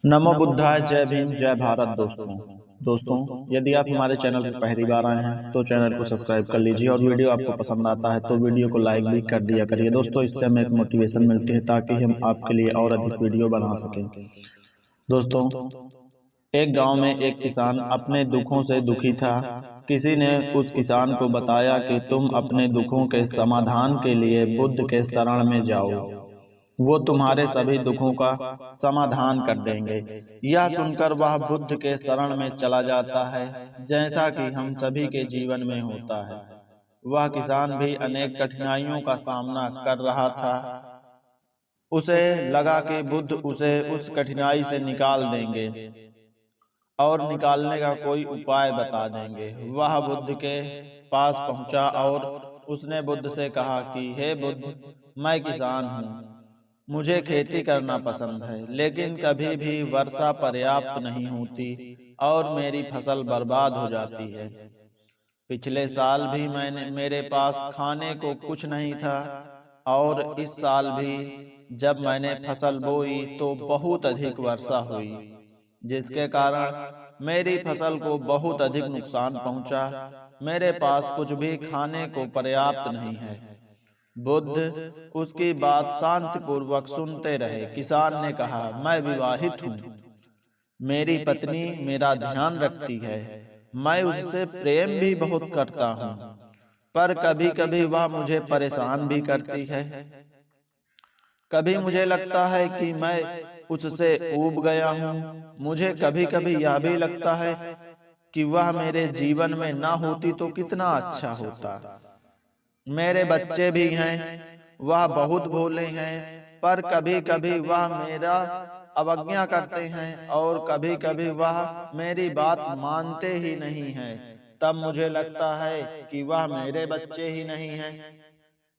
नमो बुद्धाय, जय भीम, जय भारत। दोस्तों यदि आप हमारे चैनल पर पहली बार आए हैं तो चैनल को सब्सक्राइब कर लीजिए और वीडियो आपको पसंद आता है तो वीडियो को लाइक भी कर दिया करिए। दोस्तों, इससे हमें एक मोटिवेशन मिलती है ताकि हम आपके लिए और अधिक वीडियो बना सकें। दोस्तों, एक गांव में एक किसान अपने दुखों से दुखी था। किसी ने उस किसान को बताया कि तुम अपने दुखों के समाधान के लिए बुद्ध के शरण में जाओ, वो तुम्हारे सभी दुखों का समाधान कर देंगे। यह सुनकर वह बुद्ध के शरण में चला जाता है, जैसा कि हम सभी के जीवन में होता है। वह किसान भी अनेक कठिनाइयों का सामना कर रहा था। उसे लगा कि बुद्ध उसे उस कठिनाई से निकाल देंगे और निकालने का कोई उपाय बता देंगे। वह बुद्ध के पास पहुंचा और उसने बुद्ध से कहा कि हे बुद्ध, मैं किसान हूँ, मुझे खेती करना पसंद है, लेकिन कभी भी वर्षा पर्याप्त नहीं होती और मेरी फसल बर्बाद हो जाती है। पिछले साल भी मेरे पास खाने को कुछ नहीं था और इस साल भी जब मैंने फसल बोई तो बहुत अधिक वर्षा हुई, जिसके कारण मेरी फसल को बहुत अधिक नुकसान पहुंचा। मेरे पास कुछ भी खाने को पर्याप्त नहीं है। बुद्ध उसकी बात शांतिपूर्वक सुनते रहे। किसान ने कहा, मैं विवाहित हूँ, मेरी पत्नी मेरा ध्यान रखती है, मैं उससे प्रेम भी बहुत करता हूँ, पर कभी कभी वह मुझे परेशान भी करती है। कभी मुझे लगता है कि मैं उससे ऊब गया हूँ। मुझे कभी कभी यह भी लगता है कि वह मेरे जीवन में ना होती तो कितना अच्छा होता। मेरे बच्चे भी हैं, वह बहुत भोले हैं, पर कभी कभी वह मेरा अवज्ञा करते हैं और कभी कभी वह मेरी बात मानते ही नहीं हैं। तब मुझे लगता है कि वह मेरे बच्चे ही नहीं हैं।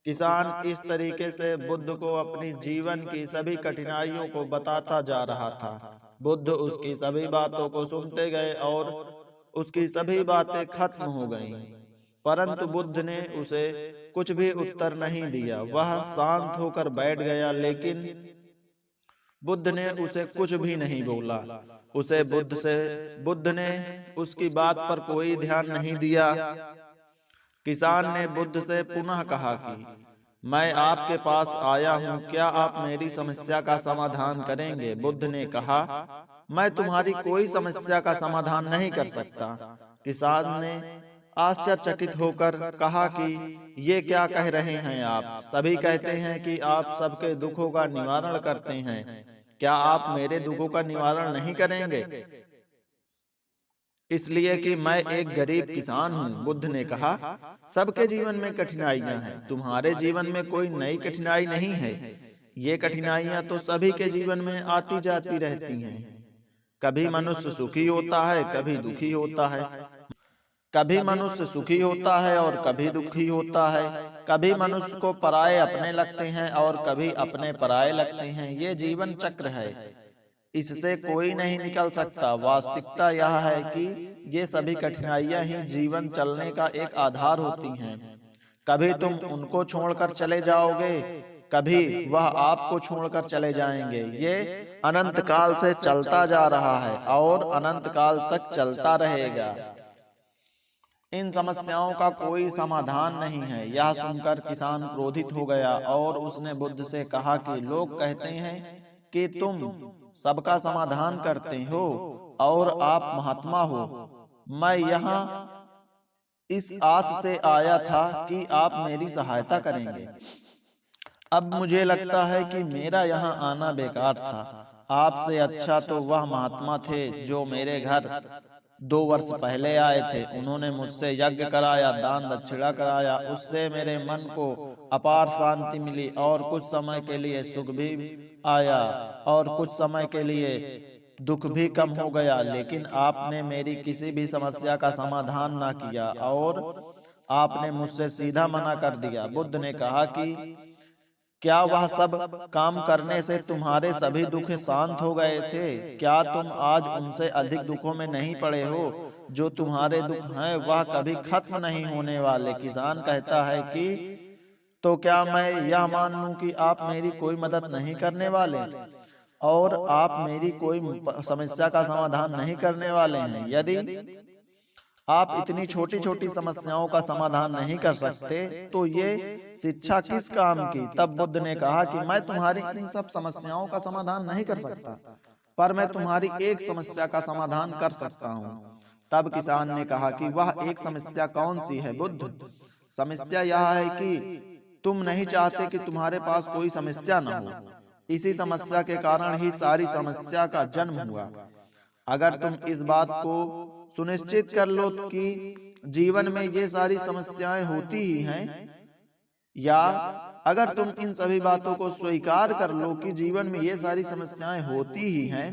किसान इस तरीके से बुद्ध को अपनी जीवन की सभी कठिनाइयों को बताता जा रहा था। बुद्ध उसकी सभी बातों को सुनते गए और उसकी सभी बातें खत्म हो गईं, परंतु बुद्ध ने उसे कुछ भी उत्तर नहीं दिया। वह शांत होकर बैठ गया, लेकिन बुद्ध ने उसे कुछ भी नहीं बोला। बुद्ध ने उसकी बात पर कोई ध्यान नहीं दिया। किसान ने बुद्ध से पुनः कहा कि मैं आपके पास आया हूँ, क्या आप मेरी समस्या का समाधान करेंगे? बुद्ध ने कहा, मैं तुम्हारी कोई समस्या का समाधान नहीं कर सकता। किसान ने आश्चर्यचकित होकर कहा कि ये क्या कह रहे हैं आप? सभी कहते हैं कि आप सबके दुखों का निवारण करते हैं, क्या आप मेरे दुखों का निवारण नहीं करेंगे? इसलिए कि मैं एक गरीब किसान हूँ। बुद्ध ने कहा, सबके जीवन में कठिनाइयां हैं, तुम्हारे जीवन में कोई नई कठिनाई नहीं है। ये कठिनाइयां तो सभी के जीवन में आती जाती रहती हैं। कभी मनुष्य सुखी होता है, कभी दुखी होता है। कभी मनुष्य सुखी होता है और कभी दुखी होता है। कभी मनुष्य को पराये अपने लगते हैं और कभी अपने पराये लगते हैं। ये जीवन चक्र है, इससे कोई नहीं निकल सकता। वास्तविकता यह है कि ये सभी कठिनाइयां ही जीवन चलने का एक आधार होती हैं। कभी तुम उनको छोड़कर चले जाओगे, कभी वह आपको छोड़कर चले जाएंगे। ये अनंत काल से चलता जा रहा है और अनंत काल तक चलता रहेगा। इन समस्याओं का कोई समाधान नहीं है। यह सुनकर किसान क्रोधित हो गया और उसने बुद्ध से कहा कि लोग कहते हैं कि तुम सबका समाधान करते हो और आप महात्मा हो। मैं यहाँ इस आस से आया था कि आप मेरी सहायता करेंगे। अब मुझे लगता है कि मेरा यहाँ आना बेकार था। आपसे अच्छा तो वह महात्मा थे जो मेरे घर 2 वर्ष पहले आए थे। उन्होंने मुझसे यज्ञ कराया, दान दक्षिणा कराया, उससे मेरे मन को अपार शांति मिली और कुछ समय के लिए सुख भी आया और कुछ समय के लिए दुख भी कम हो गया। लेकिन आपने मेरी किसी भी समस्या का समाधान ना किया और आपने मुझसे सीधा मना कर दिया। बुद्ध ने कहा कि क्या वह सब काम करने से तुम्हारे सभी दुख शांत हो गए थे? क्या तुम आज उनसे अधिक दुखों में नहीं पड़े हो? जो तुम्हारे दुख हैं वह कभी खत्म नहीं होने वाले। किसान कहता है कि तो क्या मैं यह मान लूं कि आप मेरी कोई मदद नहीं करने वाले? और आप मेरी कोई समस्या का समाधान नहीं करने वाले हैं। यदि आप इतनी छोटी छोटी समस्याओं का समाधान नहीं कर सकते तो ये शिक्षा किस काम की। तब बुद्ध ने कहा कि मैं तुम्हारी इन सब समस्याओं का समाधान नहीं कर सकता, पर मैं तुम्हारी एक समस्या का समाधान कर सकता हूँ। तब किसान ने कहा कि वह एक समस्या कौन सी है बुद्ध? समस्या यह है कि तुम नहीं चाहते कि तुम्हारे पास कोई समस्या न हो। इसी समस्या के कारण ही सारी समस्या का जन्म हुआ। अगर तुम इस बात को सुनिश्चित कर लो कि जीवन में ये सारी समस्याएं होती ही हैं, या अगर तुम इन सभी बातों को स्वीकार कर लो कि जीवन में ये सारी समस्याएं होती ही हैं,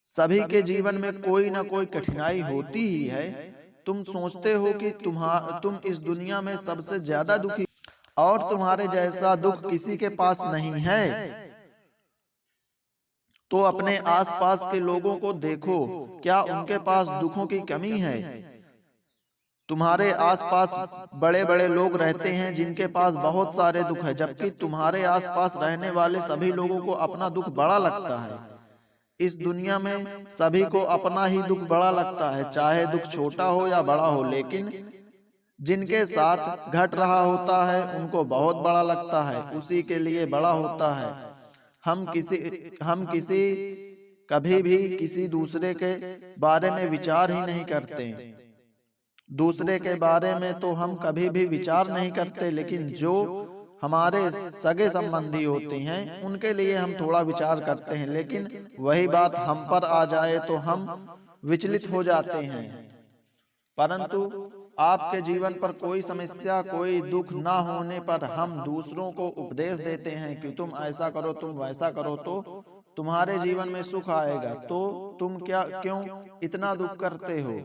सभी के जीवन में कोई ना कोई कठिनाई होती ही है, तुम सोचते हो कि तुम इस दुनिया में सबसे ज्यादा दुखी और तुम्हारे जैसा दुख किसी के पास नहीं है, तो अपने आसपास के लोगों को देखो, क्या उनके पास दुखों की कमी है? तुम्हारे आसपास बड़े बड़े लोग रहते हैं जिनके पास बहुत सारे दुख है, जबकि तुम्हारे आसपास रहने वाले सभी लोगों को अपना दुख बड़ा लगता है। इस दुनिया में सभी को अपना ही दुख बड़ा लगता है, चाहे दुख छोटा हो या बड़ा हो, लेकिन जिनके साथ घट रहा होता है उनको बहुत बड़ा लगता है, उसी के लिए बड़ा होता है। हम किसी कभी भी किसी दूसरे के बारे में विचार ही नहीं करते। दूसरे के बारे में तो हम कभी भी विचार नहीं करते, लेकिन जो हमारे सगे संबंधी होते हैं उनके लिए हम थोड़ा विचार करते हैं, लेकिन वही बात हम पर आ जाए तो हम विचलित हो जाते हैं। परंतु आपके जीवन पर कोई समस्या, कोई दुख ना होने पर हम दूसरों को उपदेश देते हैं कि तुम ऐसा करो, तुम वैसा करो, तो तुम्हारे जीवन में सुख आएगा। तो तुम क्यों इतना दुख करते हो?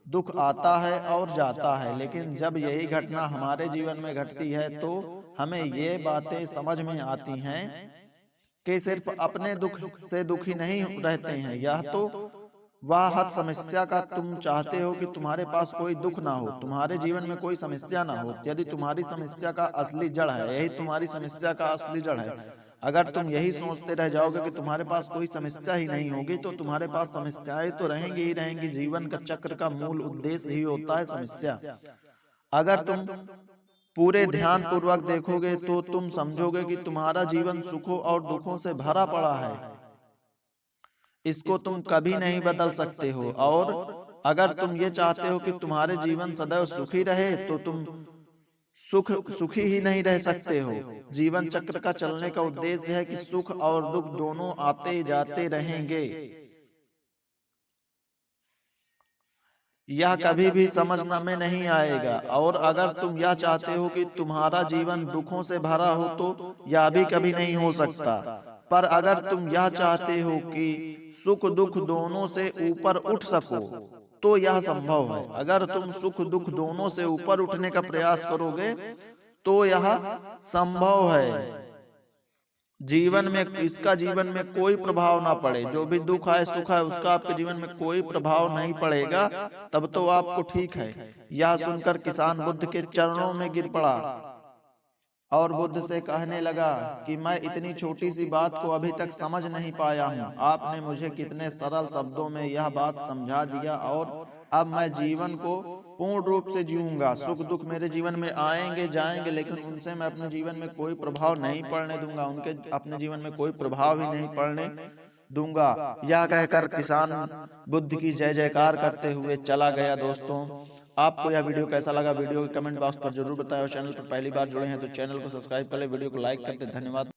दुख आता है और जाता है, लेकिन जब यही घटना हमारे जीवन में घटती है तो हमें ये बातें समझ में आती हैं कि सिर्फ अपने दुख से दुखी नहीं रहते हैं। यह तो वह हद समस्या का तुम चाहते हो कि तुम्हारे पास कोई दुख ना हो, तुम्हारे जीवन में कोई समस्या ना हो। यदि तुम्हारी समस्या का असली जड़ है, यही तुम्हारी समस्या का असली जड़ है। अगर तुम यही सोचते रह जाओगे कि तुम्हारे पास कोई समस्या ही नहीं होगी, तो तुम्हारे पास समस्याएं तो रहेंगी ही रहेंगी। जीवन का चक्र का मूल उद्देश्य ही होता है समस्या। अगर तुम पूरे ध्यान पूर्वक देखोगे तो तुम समझोगे कि तुम्हारा जीवन सुखों और दुखों से भरा पड़ा है। इसको तुम कभी नहीं बदल सकते हो, और अगर तुम ये चाहते हो कि तुम्हारे जीवन सदैव सुखी रहे तो तुम सुखी ही नहीं रह सकते हो। जीवन चक्र का चलने का उद्देश्य है कि सुख और दुख दोनों आते जाते रहेंगे। यह कभी भी समझना में नहीं आएगा। और अगर तुम यह चाहते हो कि तुम्हारा जीवन दुखों से भरा हो तो यह भी कभी नहीं हो सकता। पर अगर तुम यह चाहते हो कि सुख दुख दोनों से ऊपर उठ सको तो यह संभव है। अगर तुम सुख दुख दोनों से ऊपर उठने का प्रयास करोगे तो यह संभव है। जीवन में इसका जीवन में कोई प्रभाव ना पड़े, जो भी दुख है सुख है उसका आपके जीवन में कोई प्रभाव नहीं पड़ेगा, तब तो आपको ठीक है। यह सुनकर किसान बुद्ध के चरणों में गिर पड़ा और बुद्ध से कहने लगा कि मैं इतनी छोटी सी बात को अभी तक समझ नहीं पाया हूँ। आपने मुझे कितने सरल शब्दों में यह बात समझा दिया, और अब मैं जीवन को पूर्ण रूप से जीऊंगा। सुख दुख मेरे जीवन में आएंगे जाएंगे, लेकिन उनसे मैं अपने जीवन में कोई प्रभाव नहीं पड़ने दूंगा, उनके अपने जीवन में कोई प्रभाव ही नहीं पड़ने दूंगा। यह कहकर किसान बुद्ध की जय जयकार करते हुए चला गया। दोस्तों, आपको यह वीडियो कैसा लगा? वीडियो के कमेंट बॉक्स पर जरूर बताएं, और चैनल पर पहली बार जुड़े हैं तो चैनल को सब्सक्राइब कर ले, वीडियो को लाइक करते। धन्यवाद।